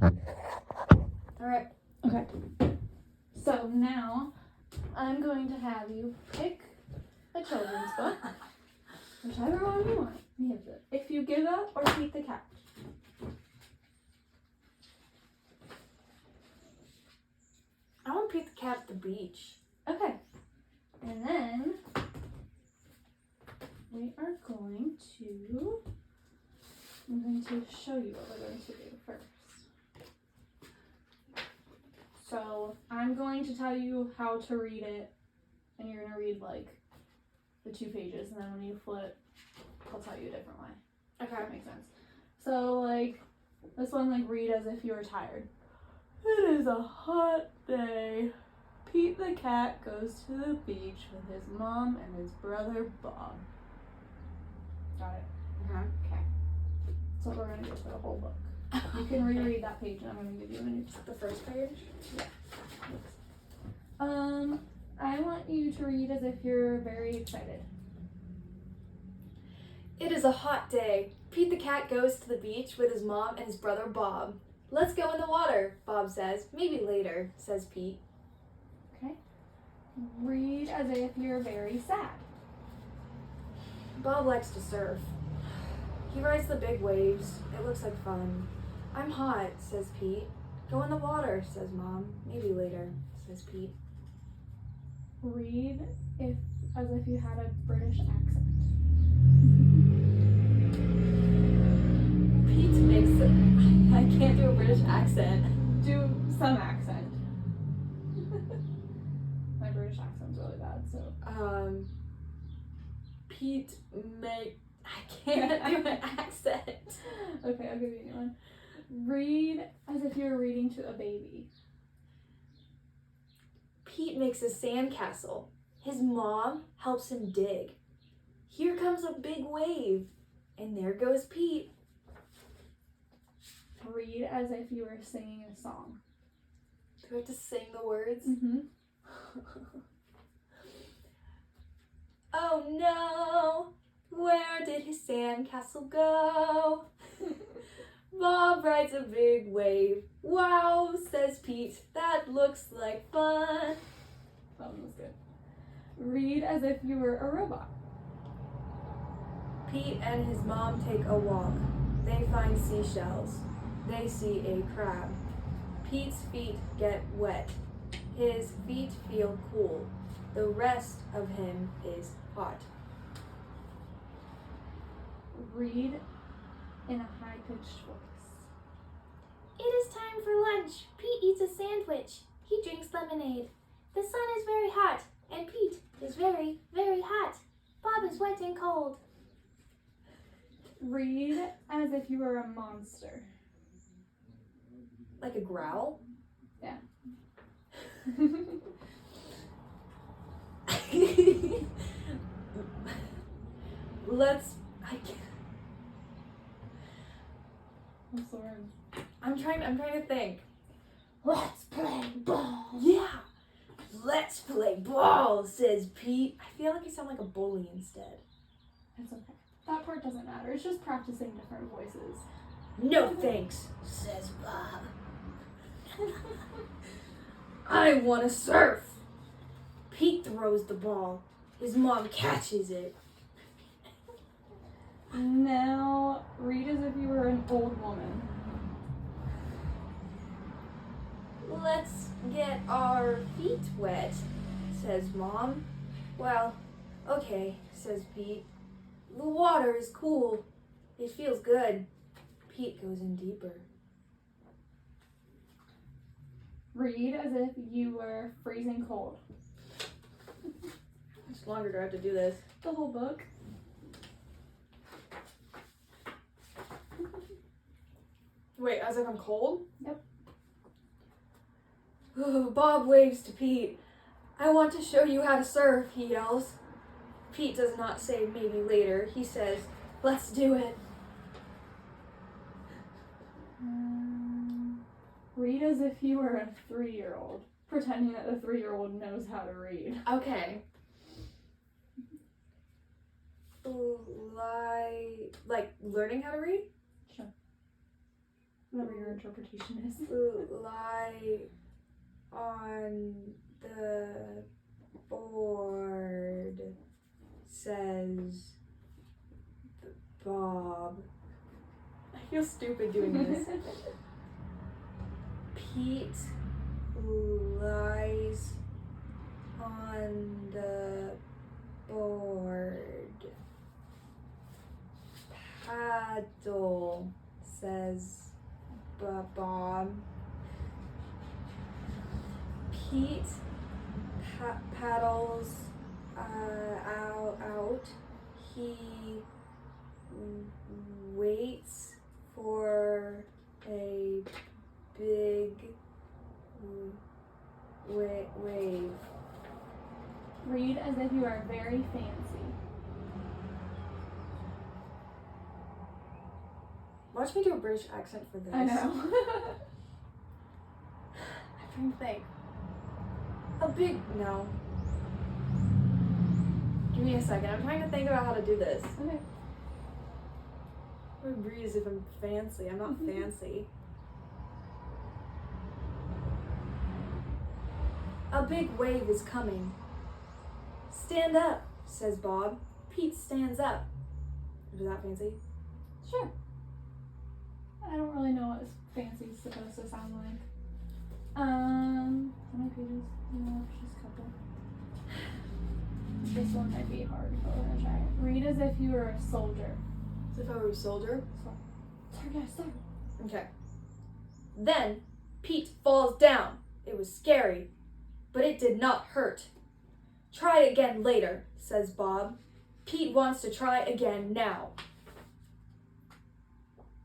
Alright. Okay. So now I'm going to have you pick a children's book. Whichever one you want. If You Give Up or Pete the Cat. I want to Pete the Cat at the beach. Okay. And then I'm going to show you what we're going to do first. So I'm going to tell you how to read it, and you're going to read like the 2 pages, and then when you flip, I'll tell you a different way. Okay. That makes sense. So like this one, like read as if you were tired. It is a hot day. Pete the cat goes to the beach with his mom and his brother Bob. Got it? Okay. So we're gonna go for the whole book. You can reread that page, and I'm gonna give you a new. The first page? Yeah. I want you to read as if you're very excited. It is a hot day. Pete the cat goes to the beach with his mom and his brother Bob. Let's go in the water, Bob says. Maybe later, says Pete. Okay. Read as if you're very sad. Bob likes to surf. He rides the big waves. It looks like fun. I'm hot, says Pete. Go in the water, says Mom. Maybe later, says Pete. Read as if you had a British accent. Pete makes it. I can't do a British accent. Do some accent. My British accent's really bad, so. Pete make. I can't do an accent. Okay, I'll give you a new one. Read as if you're reading to a baby. Pete makes a sandcastle. His mom helps him dig. Here comes a big wave, and there goes Pete. Read as if you were singing a song. Do I have to sing the words? Mm-hmm. Oh no! Where did his sandcastle go? Bob rides a big wave. Wow, says Pete. That looks like fun. That one was good. Read as if you were a robot. Pete and his mom take a walk. They find seashells. They see a crab. Pete's feet get wet. His feet feel cool. The rest of him is hot. Read in a high-pitched voice. It is time for lunch. Pete eats a sandwich. He drinks lemonade. The sun is very hot, and Pete is very, very hot. Bob is wet and cold. Read as if you were a monster. Like a growl? Yeah. I can't. What's the word? I'm trying to think. Let's play ball. Yeah. Let's play ball, says Pete. I feel like you sound like a bully instead. It's okay. That part doesn't matter. It's just practicing different voices. No thanks, says Bob. I want to surf. Pete throws the ball. His mom catches it. Now, read as if you were an old woman. Let's get our feet wet, says Mom. Well, okay, says Pete. The water is cool. It feels good. Pete goes in deeper. Read as if you were freezing cold. How much longer do I have to do this? The whole book. Wait, as if I'm cold? Yep. Ooh, Bob waves to Pete. I want to show you how to surf, he yells. Pete does not say maybe later. He says, let's do it. Read as if you were a 3-year-old, pretending that the 3-year-old knows how to read. Okay. Like learning how to read? Sure. Whatever you're interpretation is. lie on the board, says Bob. I feel stupid doing this. Pete lies on the board. Paddle, says Bob. Pete paddles out. He waits for a big wave. Read as if you are very fancy. Watch me do a British accent for this. I know. I'm trying to think. No. Give me a second. I'm trying to think about how to do this. Okay. I would read as if I'm fancy. I'm not fancy. A big wave is coming. Stand up, says Bob. Pete stands up. Is that fancy? Sure. I don't really know what fancy is supposed to sound like. How many pages? No, just a couple. This one might be hard, but we're gonna try it. Read as if you were a soldier. As if I were a soldier? Sorry, guys, sorry. Okay. Then Pete falls down. It was scary, but it did not hurt. Try again later, says Bob. Pete wants to try again now.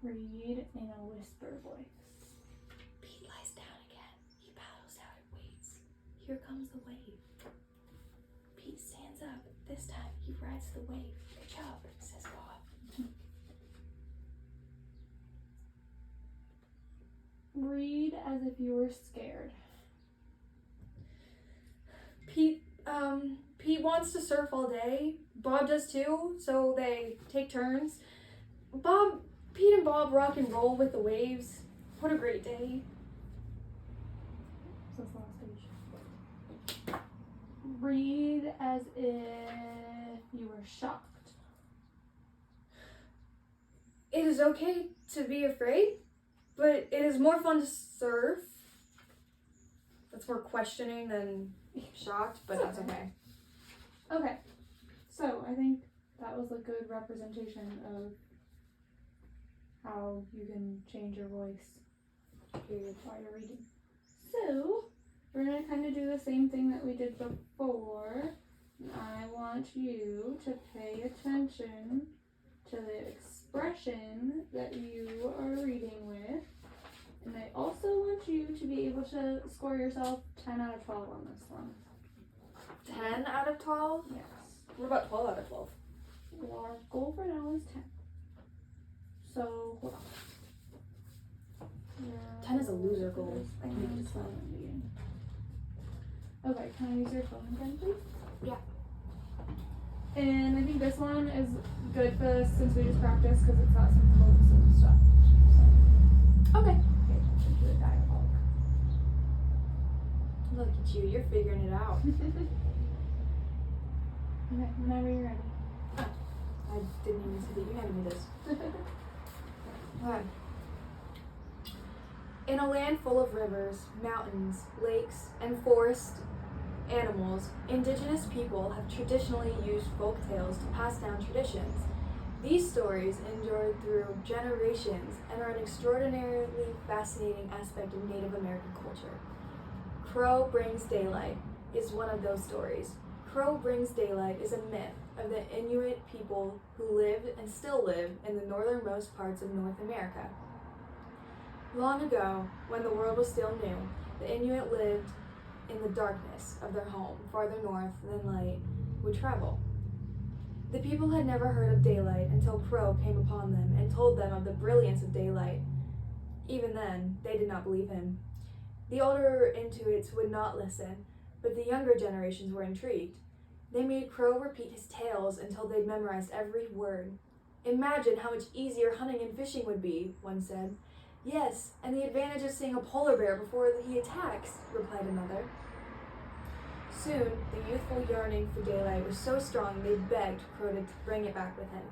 Read in a whisper voice. Pete lies down again. He paddles out and waits. Here comes the wave. Pete stands up. This time he rides the wave. Good job, says Bob. Read as if you were scared. Pete wants to surf all day. Bob does too, so they take turns. Pete and Bob rock and roll with the waves. What a great day. So it's the last page. Read as if you were shocked. It is okay to be afraid, but it is more fun to surf. That's more questioning than shocked, but that's okay. Okay, so I think that was a good representation of how you can change your voice while you're reading. So, we're going to kind of do the same thing that we did before. I want you to pay attention to the expression that you are reading with. And I also want you to be able to score yourself 10 out of 12 on this one. 10 out of 12? Yes. What about 12 out of 12? Well, our goal for now is 10. So, hold on. 10 is a loser goal. I can make it 12. Okay, can I use your phone again, please? Yeah. And I think this one is good for this since we just practiced because it's got some quotes and stuff. So, Okay. pay attention to the dialogue. Look at you, you're figuring it out. Okay, whenever you're ready. I didn't even see that you handed me this. Okay. In a land full of rivers, mountains, lakes, and forest animals, indigenous people have traditionally used folk tales to pass down traditions. These stories endured through generations and are an extraordinarily fascinating aspect of Native American culture. Crow Brings Daylight is one of those stories. Crow Brings Daylight is a myth of the Inuit people who lived and still live in the northernmost parts of North America. Long ago, when the world was still new, the Inuit lived in the darkness of their home, farther north than light would travel. The people had never heard of daylight until Crow came upon them and told them of the brilliance of daylight. Even then, they did not believe him. The older Inuits would not listen, but the younger generations were intrigued. They made Crow repeat his tales until they'd memorized every word. Imagine how much easier hunting and fishing would be, one said. Yes, and the advantage of seeing a polar bear before he attacks, replied another. Soon, the youthful yearning for daylight was so strong they begged Crow to bring it back with him.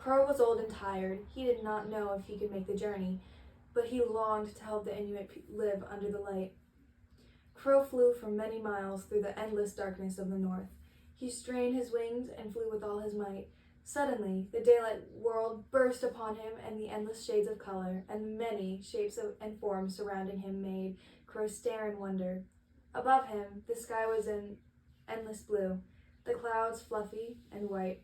Crow was old and tired. He did not know if he could make the journey, but he longed to help the Inuit live under the light. Crow flew for many miles through the endless darkness of the north. He strained his wings and flew with all his might. Suddenly, the daylight world burst upon him, and the endless shades of color and many shapes and forms surrounding him made Crow stare in wonder. Above him, the sky was in endless blue, the clouds fluffy and white.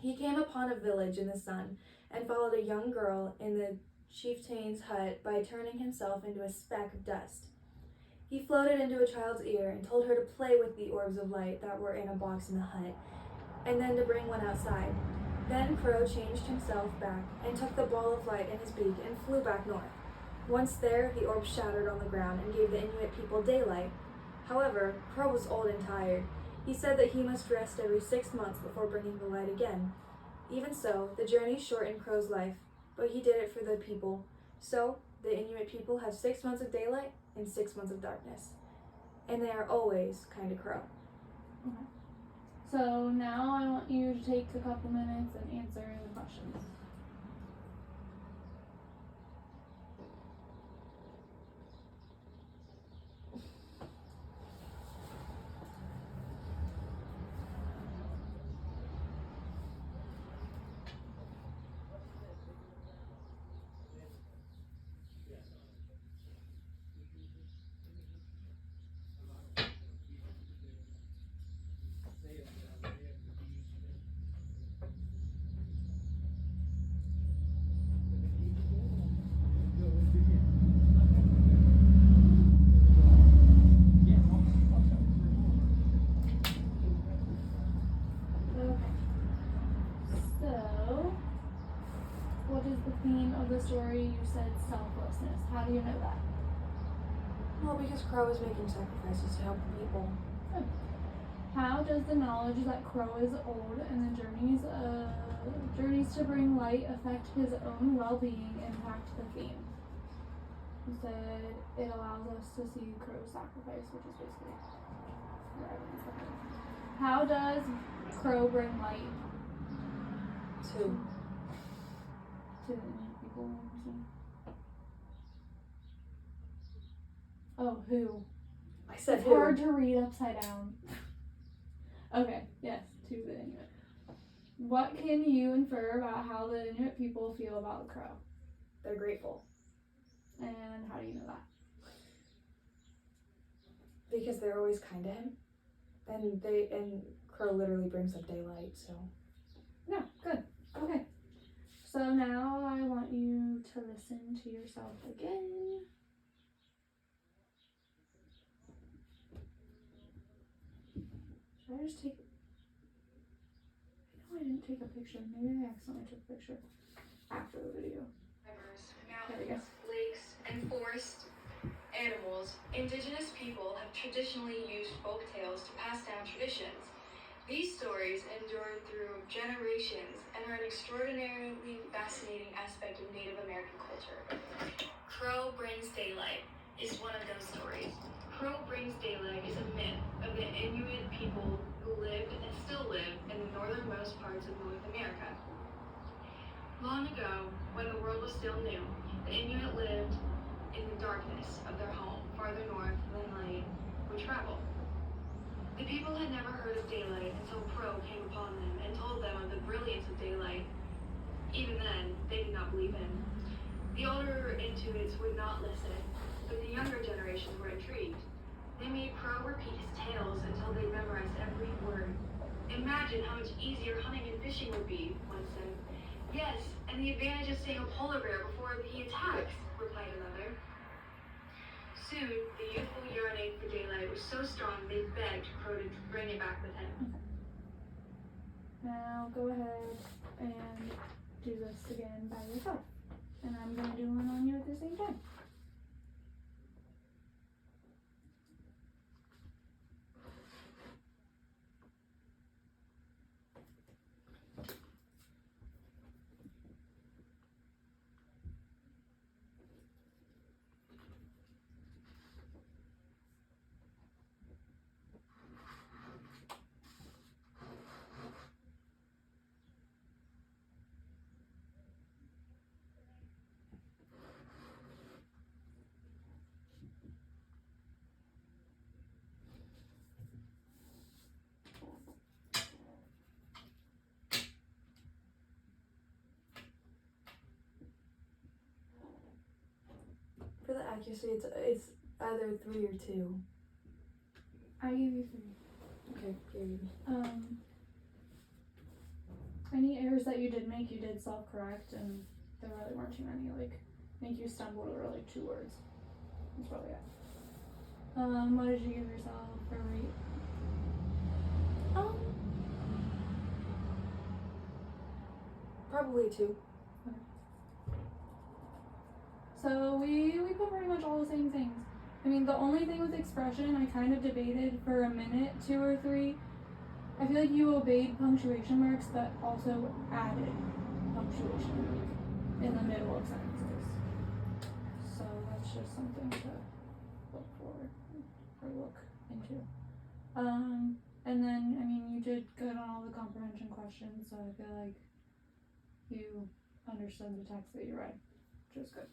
He came upon a village in the sun and followed a young girl in the chieftain's hut by turning himself into a speck of dust. He floated into a child's ear and told her to play with the orbs of light that were in a box in the hut, and then to bring one outside. Then Crow changed himself back and took the ball of light in his beak and flew back north. Once there, the orb shattered on the ground and gave the Inuit people daylight. However, Crow was old and tired. He said that he must rest every 6 months before bringing the light again. Even so, the journey shortened Crow's life, but he did it for the people. So, the Inuit people have 6 months of daylight and 6 months of darkness. And they are always kind to Crow. Okay. So now I want you to take a couple minutes and answer the questions. Okay. So, what is the theme of the story? You said selflessness. How do you know that? Well, because Crow is making sacrifices to help the people. How does the knowledge that Crow is old and the journeys to bring light affect his own well-being impact the theme? You said it allows us to see Crow's sacrifice, which is basically the evidence of it. How does Crow bring light Two. to the Inuit people? Oh, who? I said It's who. hard to read upside down. Okay, yes, to the Inuit. What can you infer about how the Inuit people feel about the Crow? They're grateful. And how do you know that? Because they're always kind to him. And Crow literally brings up daylight, so. Yeah, good. Okay. So now I want you to listen to yourself again. Should I just take... I know I didn't take a picture. Maybe I accidentally took a picture after the video. Rivers, There we go. mountains, lakes, and forest animals, indigenous people have traditionally used folk tales to pass down traditions. These stories endured through generations and are an extraordinarily fascinating aspect of Native American culture. Crow Brings Daylight is one of those stories. Crow Brings Daylight is a myth of the Inuit people who lived and still live in the northernmost parts of North America. Long ago, when the world was still new, the Inuit lived in the darkness of their home, farther north than light would travel. The people had never heard of daylight until Crow came upon them and told them of the brilliance of daylight. Even then, they did not believe him. The older Inuits would not listen, but the younger generations were intrigued. They made Crow repeat his tales until they memorized every word. Imagine how much easier hunting and fishing would be, one said. Yes, and the advantage of seeing a polar bear before he attacks, replied another. Soon, the youthful yearning for daylight was so strong they begged Crow to bring it back with him. Now go ahead and do this again by yourself. And I'm going to do one on you at the same time. accuracy, it's either 3 or 2. I give you 3. Okay, period. Any errors that you did make, you did self-correct, and there really weren't too many. Like, I think you stumbled over like 2 words. That's probably it. What did you give yourself for rate? Probably 2. So we put pretty much all the same things. I mean, the only thing with expression, I kind of debated for a minute, 2 or 3. I feel like you obeyed punctuation marks, but also added punctuation in the middle of sentences. So that's just something to look for or look into. And then, I mean, you did good on all the comprehension questions, so I feel like you understood the text that you read, which is good.